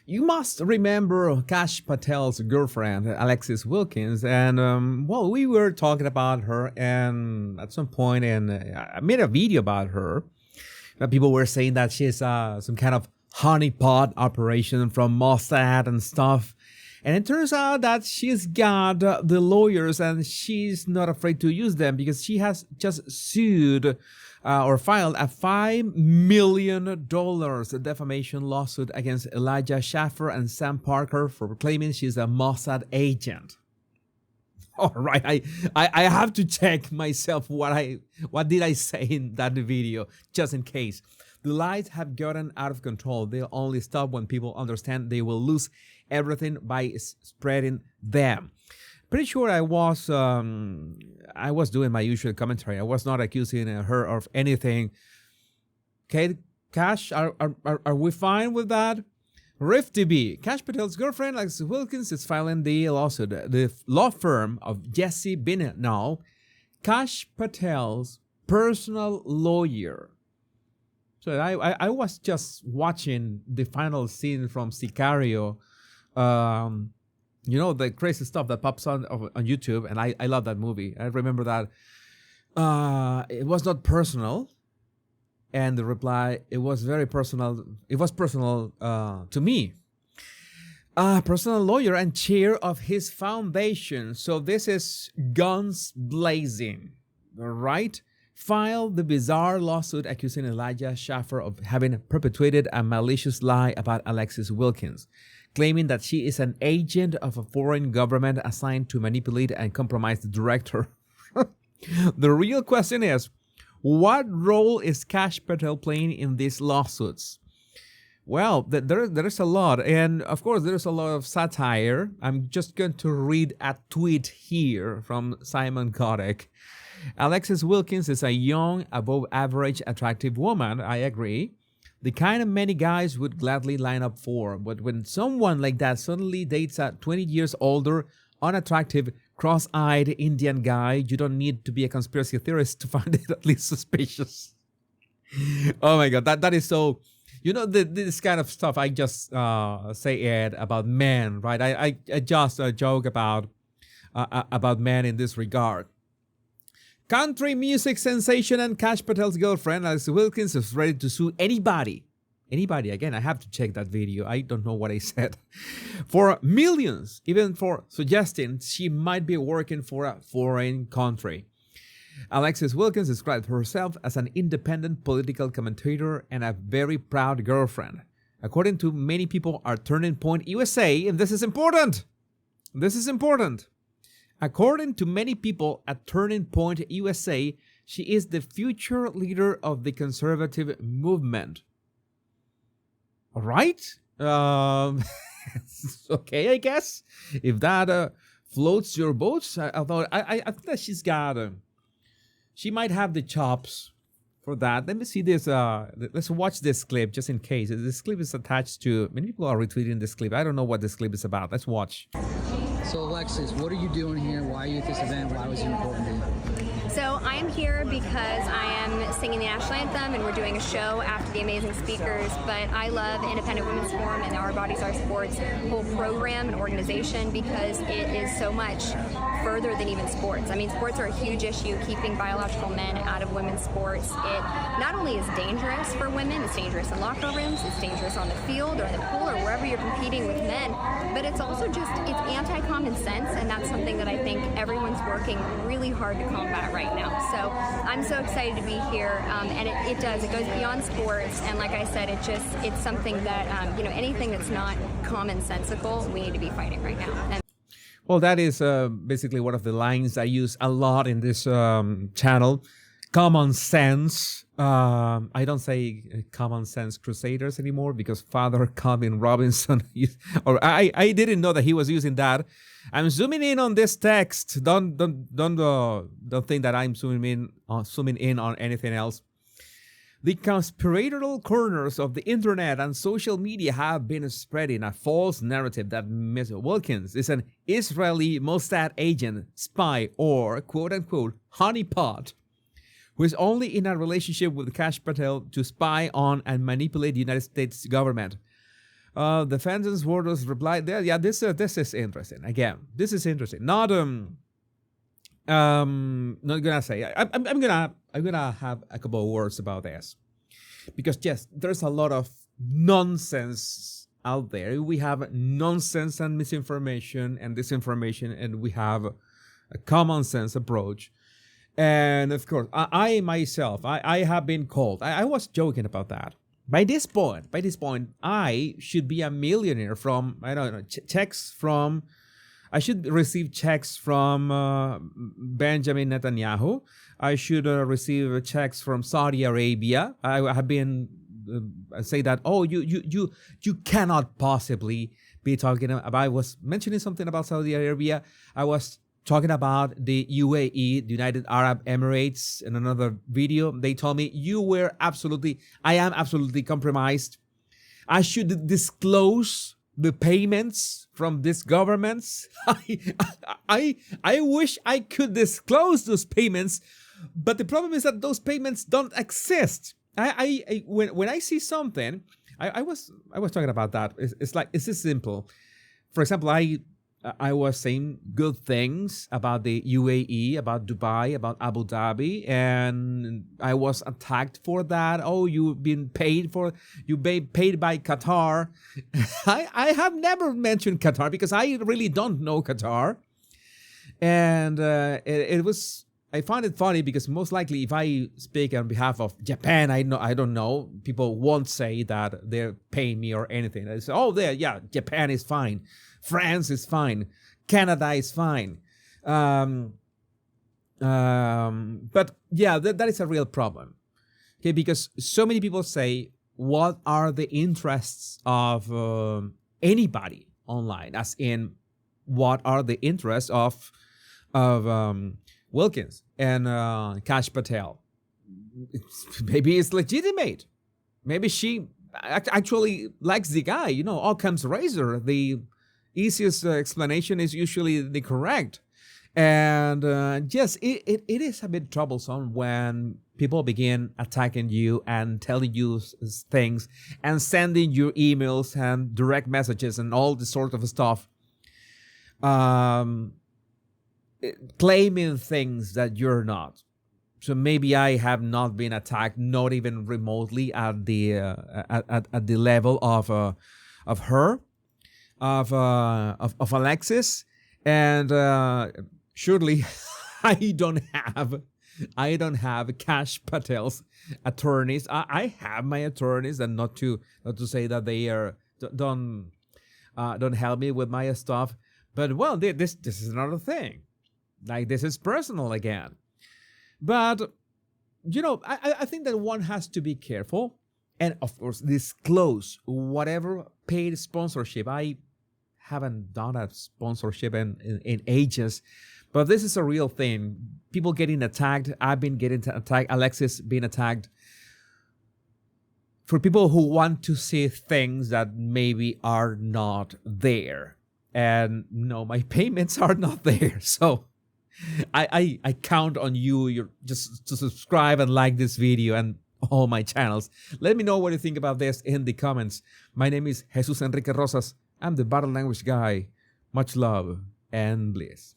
You must remember Kash Patel's girlfriend, Alexis Wilkins, and well, we were talking about her, and at some point, and I made a video about her. People were saying that she's some kind of honeypot operation from Mossad and stuff. And it turns out that she's got the lawyers and she's not afraid to use them because she has just sued or filed a $5 million defamation lawsuit against Elijah Schaffer and Sam Parker for claiming she's a Mossad agent. All right, I have to check myself what did I say in that video, just in case. The lies have gotten out of control. They'll only stop when people understand they will lose everything by spreading them. Pretty sure I was doing my usual commentary. I was not accusing her of anything. Okay, Kash, are we fine with that? Rift TV. Kash Patel's girlfriend, Alexis Wilkins, is filing the lawsuit. The law firm of Jesse Binetnall, Kash Patel's personal lawyer. So I was just watching the final scene from Sicario. You know, the crazy stuff that pops on YouTube, and I love that movie. I remember that it was not personal. And the reply, it was very personal. It was personal to me. Personal lawyer and chair of his foundation. So this is guns blazing, right? Filed the bizarre lawsuit accusing Elijah Schaffer of having perpetuated a malicious lie about Alexis Wilkins, claiming that she is an agent of a foreign government assigned to manipulate and compromise the director. The real question is, what role is Kash Patel playing in these lawsuits? Well, there's a lot. And of course, there's a lot of satire. I'm just going to read a tweet here from Simon Kotick. Alexis Wilkins is a young, above average, attractive woman. I agree. The kind of many guys would gladly line up for. But when someone like that suddenly dates a 20 years older, unattractive, cross-eyed Indian guy, you don't need to be a conspiracy theorist to find it at least suspicious. Oh my God, that is so... You know, this kind of stuff I just say, Ed, about men, right? I just joke about men in this regard. Country music sensation and Kash Patel's girlfriend, Alexis Wilkins, is ready to sue anybody. Anybody, again, I have to check that video. I don't know what I said. For millions, even for suggesting she might be working for a foreign country. Alexis Wilkins described herself as an independent political commentator and a very proud girlfriend. According to many people at Turning Point USA, and this is important. This is important. According to many people at Turning Point USA, she is the future leader of the conservative movement. All right. Okay, I guess. If that floats your boats, although I think that she's got... she might have the chops for that. Let me see this. Let's watch this clip just in case. This clip is attached to... Many people are retweeting this clip. I don't know what this clip is about. Let's watch. So, Alexis, what are you doing here? Why are you at this event? Why was it important to you? So I am here because I am singing the national anthem and we're doing a show after the amazing speakers, but I love Independent Women's Forum and Our Bodies, Our Sports whole program and organization because it is so much further than even sports. I mean, sports are a huge issue, keeping biological men out of women's sports. It not only is dangerous for women, it's dangerous in locker rooms, it's dangerous on the field or in the pool or wherever you're competing with men, but it's also just, it's anti-common sense, and that's something that I think everyone's working really hard to combat right now. So I'm so excited to be here, and it goes beyond sports, and like I said, it's something that, anything that's not commonsensical, we need to be fighting right now. Well, that is basically one of the lines I use a lot in this channel. Common sense. I don't say common sense crusaders anymore because Father Calvin Robinson, I didn't know that he was using that. I'm zooming in on this text. Don't think that I'm zooming in on anything else. The conspiratorial corners of the internet and social media have been spreading a false narrative that Ms. Wilkins is an Israeli Mossad agent, spy, or quote-unquote honeypot, who is only in a relationship with Kash Patel to spy on and manipulate the United States government. Defendant's warders replied there. Yeah, this is interesting. Again, this is interesting. Not gonna say. I'm gonna have a couple of words about this, because yes, there's a lot of nonsense out there. We have nonsense and misinformation and disinformation, and we have a common sense approach. And of course, I myself, I have been called. I was joking about that. By this point, I should be a millionaire from, I don't know, checks from, I should receive checks from Benjamin Netanyahu. I should receive checks from Saudi Arabia. I have been say that, oh, you cannot possibly be talking about, I was mentioning something about Saudi Arabia. I was talking about the UAE, the United Arab Emirates, in another video. They told me I am absolutely compromised. I should disclose the payments from these governments. I wish I could disclose those payments, but the problem is that those payments don't exist. When I see something, I was talking about that. It's like, it's this simple. For example, I was saying good things about the UAE, about Dubai, about Abu Dhabi, and I was attacked for that. Oh, you've been paid by Qatar. I have never mentioned Qatar because I really don't know Qatar. And I found it funny because most likely if I speak on behalf of Japan, I don't know, people won't say that they're paying me or anything. They say, oh, Japan is fine. France is fine. Canada is fine. But yeah, that is a real problem. Okay, because so many people say, what are the interests of anybody online? As in, what are the interests of Wilkins and Kash Patel? Maybe it's legitimate. Maybe she actually likes the guy. Occam's razor. The easiest explanation is usually the correct. And yes, it is a bit troublesome when people begin attacking you and telling you things and sending you emails and direct messages and all this sort of stuff, claiming things that you're not. So maybe I have not been attacked, not even remotely at the at the level of her. Of Alexis, and surely I don't have Kash Patel's attorneys. I have my attorneys, and not to say that they don't help me with my stuff. But well, this is another thing. Like, this is personal again. But I think that one has to be careful. And of course, disclose whatever paid sponsorship. I haven't done a sponsorship in ages, but this is a real thing. People getting attacked. I've been getting attacked. Alexis being attacked. For people who want to see things that maybe are not there. And no, my payments are not there. So I count on you just to subscribe and like this video and all my channels. Let me know what you think about this in the comments. My name is Jesus Enrique Rosas. I'm the Battle Language Guy. Much love and bliss.